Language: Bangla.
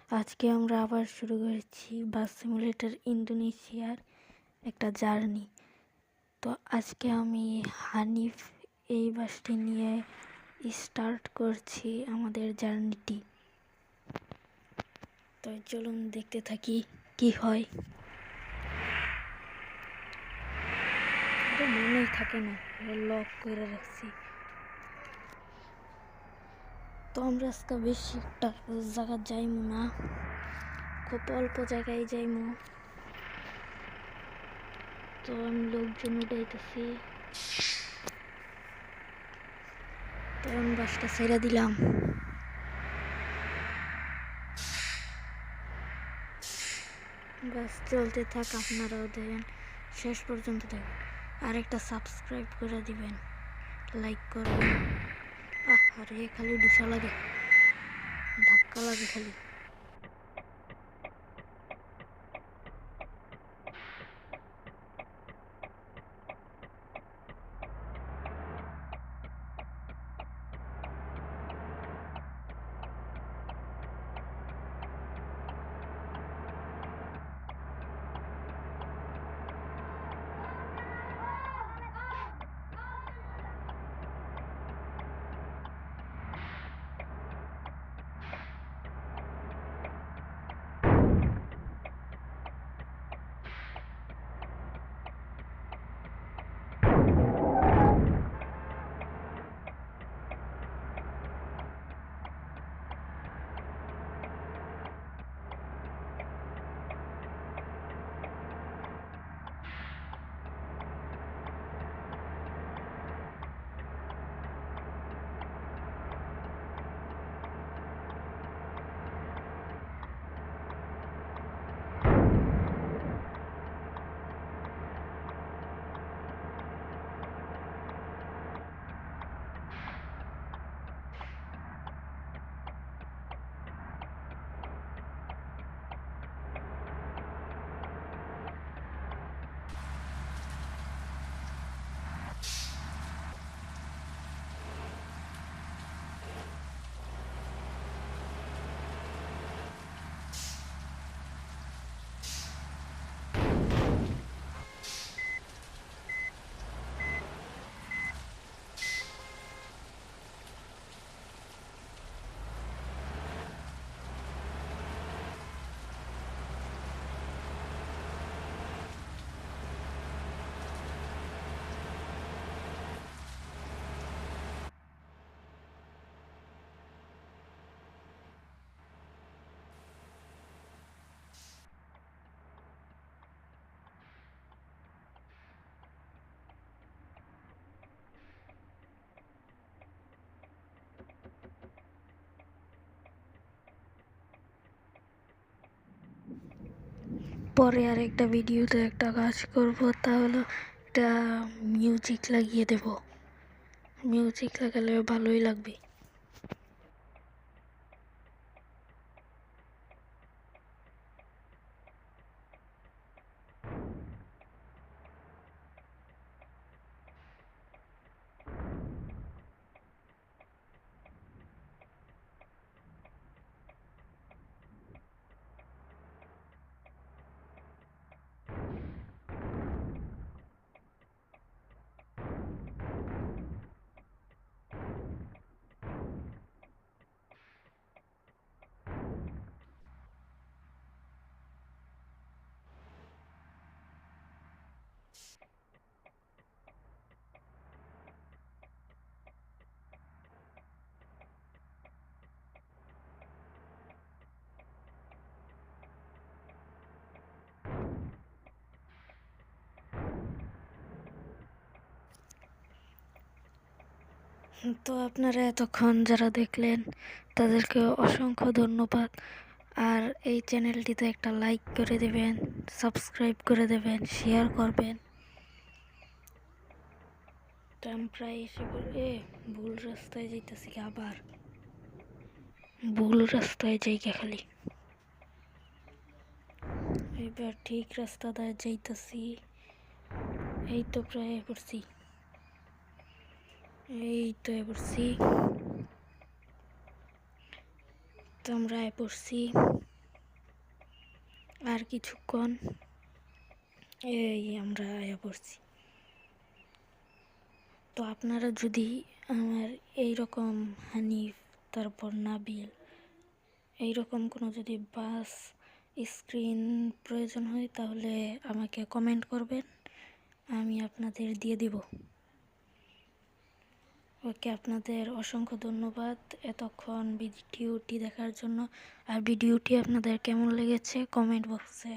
আজকে আমরা আবার শুরু করেছি বাস সিমুলেটর ইন্দোনেশিয়ার একটা জার্নি। তো আজকে আমি হানিফ এই বাসটি নিয়ে স্টার্ট করছি আমাদের জার্নিটি। তো চলুন দেখতে থাকি কি হয়। মনেই থাকে না, লক করে রাখছি। তো আমরা আজকে বেশি একটা জায়গা যাইমু না, খুব অল্প জায়গায় যাইমু। তো আমি লোকজন উঠাইতেছি, তো আমি বাসটা ছেড়ে দিলাম। বাস চলতে থাক, আপনারাও দেখেন, শেষ পর্যন্ত দেখেন। আর একটা সাবস্ক্রাইব করে দিবেন, লাইক করবেন। আরে খালি দুশা লাগে, ধাক্কা লাগে খালি। পরে আর একটা ভিডিওতে একটা কাজ করব, তাহলে একটা মিউজিক লাগিয়ে দেব। মিউজিক লাগালে ভালোই লাগবে। তো আপনারা এতক্ষণ যারা দেখলেন তাদেরকে অসংখ্য ধন্যবাদ। আর এই চ্যানেলটিতে একটা লাইক করে দেবেন, সাবস্ক্রাইব করে দেবেন, শেয়ার করবেন। তো আমি প্রায় এসে বলে ভুল রাস্তায় যাইতেছি, আবার ভুল রাস্তায় যাইকে খালি। এবার ঠিক রাস্তা দিয়ে যাইতেছি, এই তো প্রায় পড়ছি, এই তো পড়ছি। তো আমরা পড়ছি। আর কিছুক্ষণ এই আমরা আয়া পড়ছি। তো আপনারা যদি আমার এইরকম হানিফ, তারপর নাবিল, এইরকম কোনো যদি বাস স্ক্রিন প্রয়োজন হয় তাহলে আমাকে কমেন্ট করবেন, আমি আপনাদের দিয়ে দিব। ওকে, আপনাদের অসংখ্য ধন্যবাদ এতক্ষণ ভিডিওটি দেখার জন্য। আর ভিডিওটি আপনাদের কেমন লেগেছে কমেন্ট বক্সে